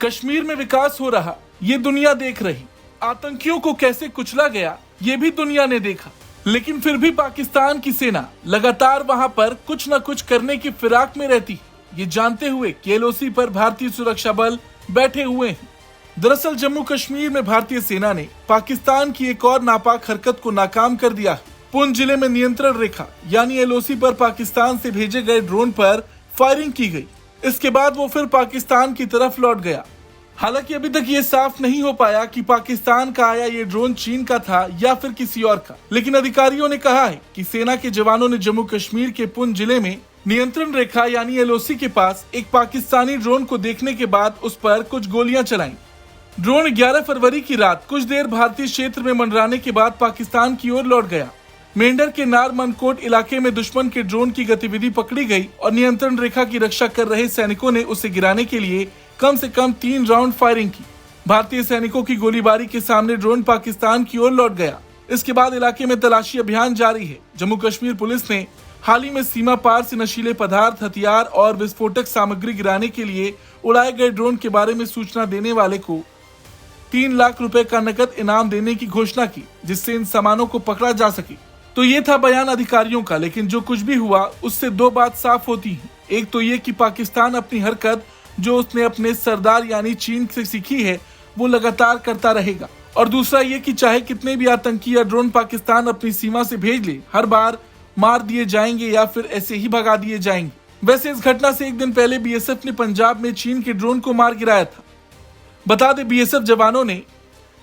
कश्मीर में विकास हो रहा, ये दुनिया देख रही। आतंकियों को कैसे कुचला गया, ये भी दुनिया ने देखा। लेकिन फिर भी पाकिस्तान की सेना लगातार वहां पर कुछ न कुछ करने की फिराक में रहती, ये जानते हुए कि एलओसी पर भारतीय सुरक्षा बल बैठे हुए हैं। दरअसल जम्मू कश्मीर में भारतीय सेना ने पाकिस्तान की एक और नापाक हरकत को नाकाम कर दिया है। पुंछ जिले में नियंत्रण रेखा यानी एलओसी पर पाकिस्तान से भेजे गए ड्रोन पर फायरिंग की गई। इसके बाद वो फिर पाकिस्तान की तरफ लौट गया। हालांकि अभी तक ये साफ नहीं हो पाया कि पाकिस्तान का आया ये ड्रोन चीन का था या फिर किसी और का, लेकिन अधिकारियों ने कहा है कि सेना के जवानों ने जम्मू कश्मीर के पुंछ जिले में नियंत्रण रेखा यानी एलओसी के पास एक पाकिस्तानी ड्रोन को देखने के बाद उस पर कुछ गोलियां चलाई। ड्रोन 11 फरवरी की रात कुछ देर भारतीय क्षेत्र में मंडराने के बाद पाकिस्तान की ओर लौट गया। मेंढर के नार मनकोट इलाके में दुश्मन के ड्रोन की गतिविधि पकड़ी गई और नियंत्रण रेखा की रक्षा कर रहे सैनिकों ने उसे गिराने के लिए कम से कम 3 राउंड फायरिंग की। भारतीय सैनिकों की गोलीबारी के सामने ड्रोन पाकिस्तान की ओर लौट गया। इसके बाद इलाके में तलाशी अभियान जारी है। जम्मू कश्मीर पुलिस ने हाल ही में सीमा पार से नशीले पदार्थ, हथियार और विस्फोटक सामग्री गिराने के लिए उड़ाए गए ड्रोन के बारे में सूचना देने वाले को 3 लाख रुपए का नकद इनाम देने की घोषणा की, जिससे इन सामानों को पकड़ा जा सके। तो ये था बयान अधिकारियों का, लेकिन जो कुछ भी हुआ उससे 2 बात साफ होती हैं। एक तो ये कि पाकिस्तान अपनी हरकत जो उसने अपने सरदार यानी चीन से सीखी है वो लगातार करता रहेगा, और दूसरा ये कि चाहे कितने भी आतंकी या ड्रोन पाकिस्तान अपनी सीमा से भेज ले, हर बार मार दिए जाएंगे या फिर ऐसे ही भगा दिए जाएंगे। वैसे इस घटना से एक दिन पहले बीएसएफ ने पंजाब में चीन के ड्रोन को मार गिराया था। बता दें बीएसएफ जवानों ने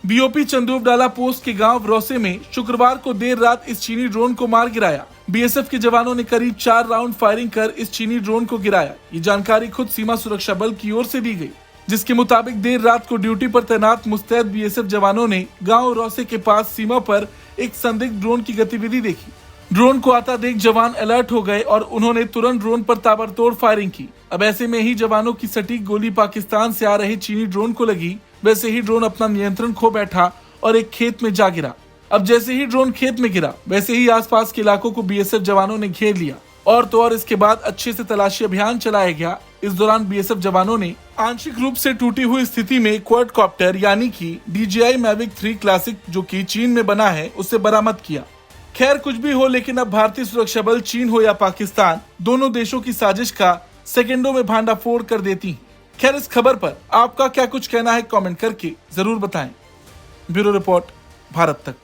बीओपी चंदूपडाला पोस्ट के गांव रोसे में शुक्रवार को देर रात इस चीनी ड्रोन को मार गिराया। बीएसएफ के जवानों ने करीब 4 राउंड फायरिंग कर इस चीनी ड्रोन को गिराया। ये जानकारी खुद सीमा सुरक्षा बल की ओर से दी गई, जिसके मुताबिक देर रात को ड्यूटी पर तैनात मुस्तैद बीएसएफ जवानों ने गांव रोसे के पास सीमा पर एक संदिग्ध ड्रोन की गतिविधि देखी। ड्रोन को आता देख जवान अलर्ट हो गए और उन्होंने तुरंत ड्रोन पर ताबड़तोड़ फायरिंग की। अब ऐसे में ही जवानों की सटीक गोली पाकिस्तान से आ रहे चीनी ड्रोन को लगी। वैसे ही ड्रोन अपना नियंत्रण खो बैठा और एक खेत में जा गिरा। अब जैसे ही ड्रोन खेत में गिरा, वैसे ही आसपास के इलाकों को बीएसएफ जवानों ने घेर लिया और तो और इसके बाद अच्छे से तलाशी अभियान चलाया गया। इस दौरान बीएसएफ जवानों ने आंशिक रूप से टूटी हुई स्थिति में क्वाडकॉप्टर यानी कि DJI Mavic 3 क्लासिक जो कि चीन में बना है उसे बरामद किया। खैर कुछ भी हो, लेकिन अब भारतीय सुरक्षा बल चीन हो या पाकिस्तान, दोनों देशों की साजिश का सेकंडों में भांडाफोड़ कर देती हैं। खैर इस खबर पर आपका क्या कुछ कहना है कमेंट करके जरूर बताएं। ब्यूरो रिपोर्ट, भारत तक।